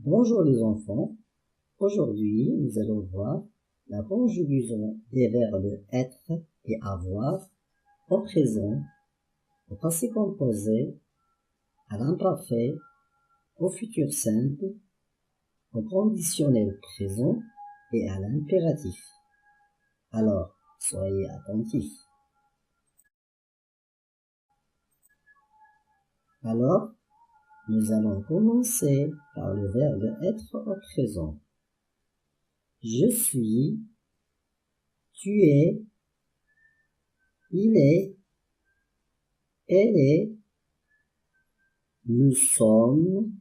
Bonjour les enfants, aujourd'hui nous allons voir la conjugaison des verbes être et avoir au présent, au passé composé, à l'imparfait, au futur simple, au conditionnel présent et à l'impératif. Alors, soyez attentifs. Alors, nous allons commencer par le verbe être au présent. Je suis, tu es, il est, elle est, nous sommes,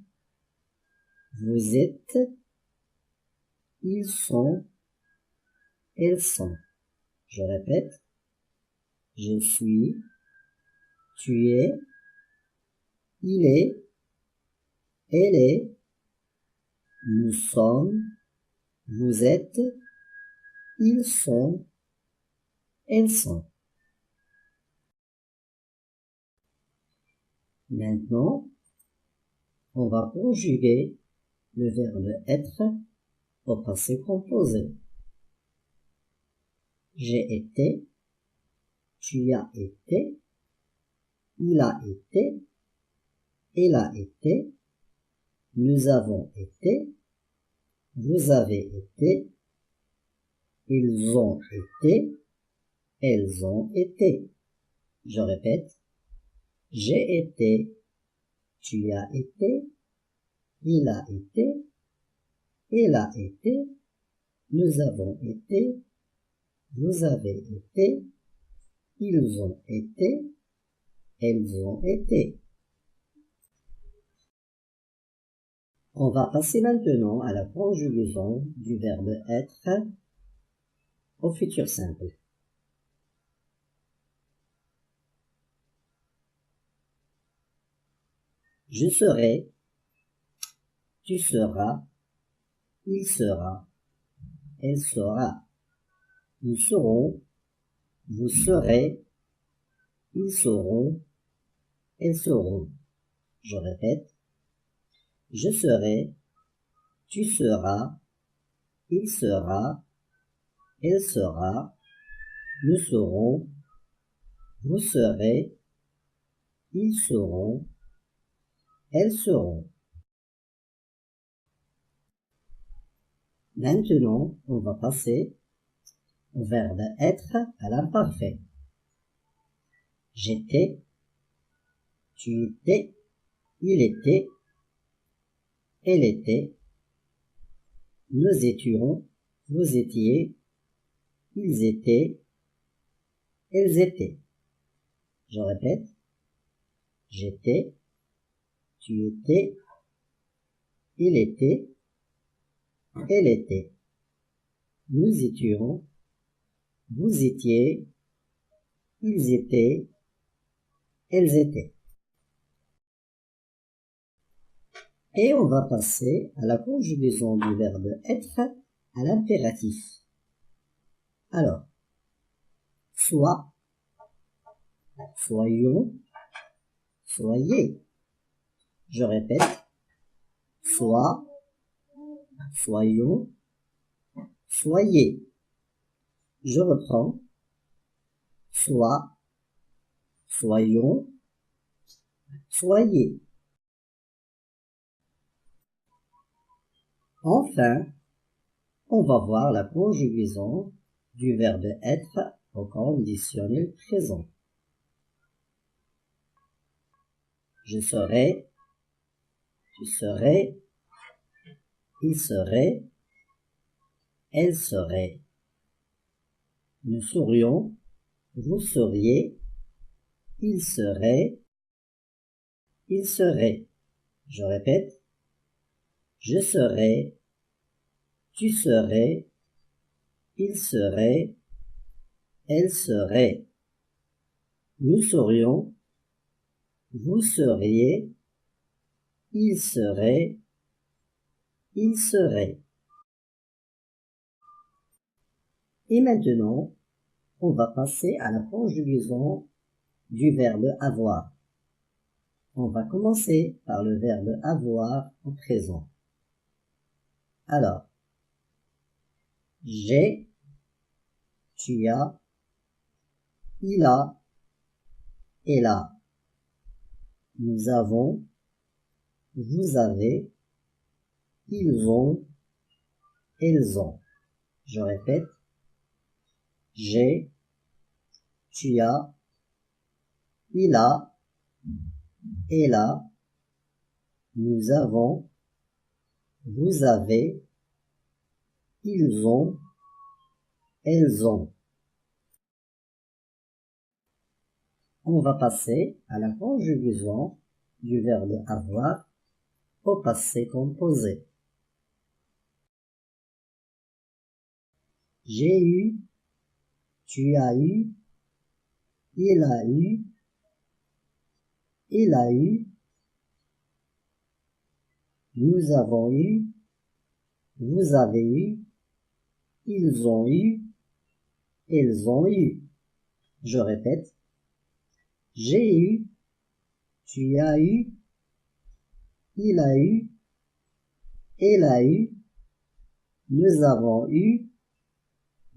vous êtes, ils sont, elles sont. Je répète, je suis, tu es, il est, elle est, nous sommes, vous êtes, ils sont, elles sont. Maintenant, on va conjuguer le verbe être au passé composé. J'ai été, tu as été, il a été, elle a été, nous avons été, vous avez été, ils ont été, elles ont été. Je répète, j'ai été, tu as été, il a été, elle a été, nous avons été, vous avez été, ils ont été, elles ont été. On va passer maintenant à la conjugaison du verbe être au futur simple. Je serai, tu seras, il sera, elle sera. Nous serons, vous serez, ils seront, elles seront. Je répète, je serai, tu seras, il sera, elle sera, nous serons, vous serez, ils seront, elles seront. Maintenant, on va passer au verbe être à l'imparfait. J'étais, tu étais, il était, elle était, nous étions, vous étiez, ils étaient, elles étaient. Je répète, j'étais, tu étais, il était, elle était, nous étions, vous étiez, ils étaient, elles étaient. Et on va passer à la conjugaison du verbe être à l'impératif. Alors, soit, soyons, soyez. Je répète, soit, soyons, soyez. Je reprends, soit, soyons, soyez. Enfin, on va voir la conjugaison du verbe être au conditionnel présent. Je serai, tu serais, il serait, elle serait. Nous serions, vous seriez, il serait, il serait. Je répète, je serais, tu serais, il serait, elle serait. Nous serions, vous seriez, il serait, il serait. Et maintenant, on va passer à la conjugaison du verbe avoir. On va commencer par le verbe avoir au présent. Alors, j'ai, tu as, il a, elle a. Nous avons, vous avez, ils ont, elles ont. Je répète, j'ai, tu as, il a, elle a. Nous avons, vous avez, ils ont, elles ont. On va passer à la conjugaison du verbe avoir au passé composé. J'ai eu, tu as eu, il a eu, il a eu, nous avons eu, vous avez eu, ils ont eu, elles ont eu. Je répète, j'ai eu, tu as eu, il a eu, elle a eu, nous avons eu,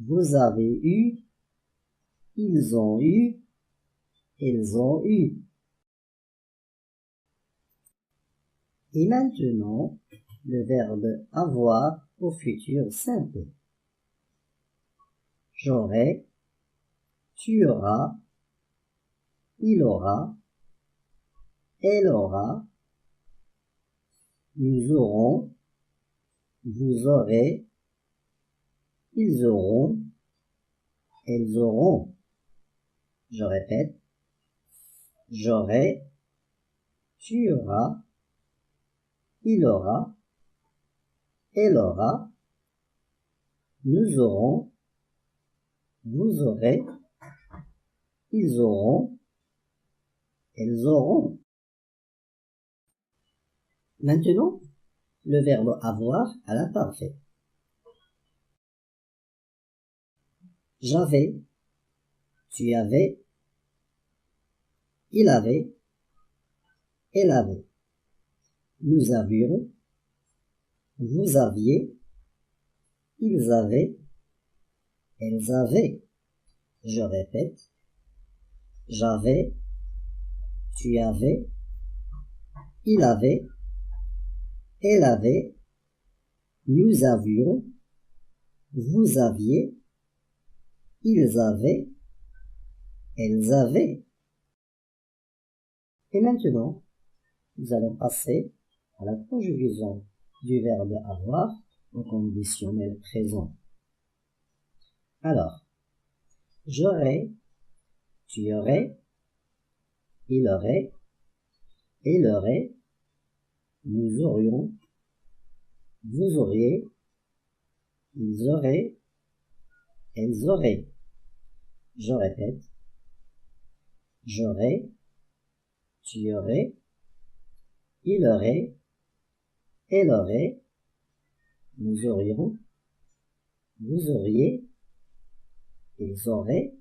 vous avez eu, ils ont eu, elles ont eu. Et maintenant, le verbe avoir au futur simple. J'aurai, tu auras, il aura, elle aura, nous aurons, vous aurez, ils auront, elles auront. Je répète, j'aurai, tu auras, il aura, elle aura, nous aurons, vous aurez, ils auront, elles auront. Maintenant, le verbe avoir à l'imparfait. J'avais, tu avais, il avait, elle avait. Nous avions, vous aviez, ils avaient, elles avaient. Je répète, j'avais, tu avais, il avait, elle avait, nous avions, vous aviez, ils avaient, elles avaient. Et maintenant, nous allons passer à la conjugaison du verbe avoir au conditionnel présent. Alors, j'aurais, tu aurais, il aurait, elle aurait, nous aurions, vous auriez, ils auraient, elles auraient. Je répète, j'aurais, tu aurais, il aurait, elle aurait, nous aurions, vous auriez, ils auraient,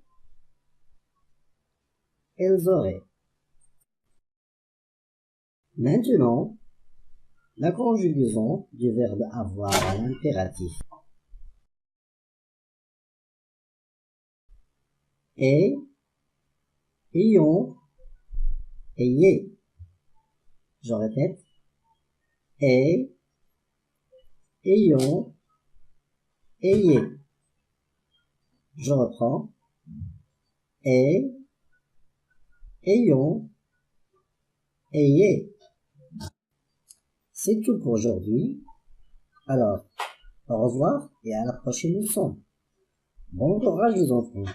elles auraient. Maintenant, la conjugaison du verbe avoir à l'impératif. Et, ayons, ayez. Je répète, et, ayons, ayez. Je reprends, et, ayons, ayez. C'est tout pour aujourd'hui. Alors, au revoir et à la prochaine leçon. Bon courage les enfants.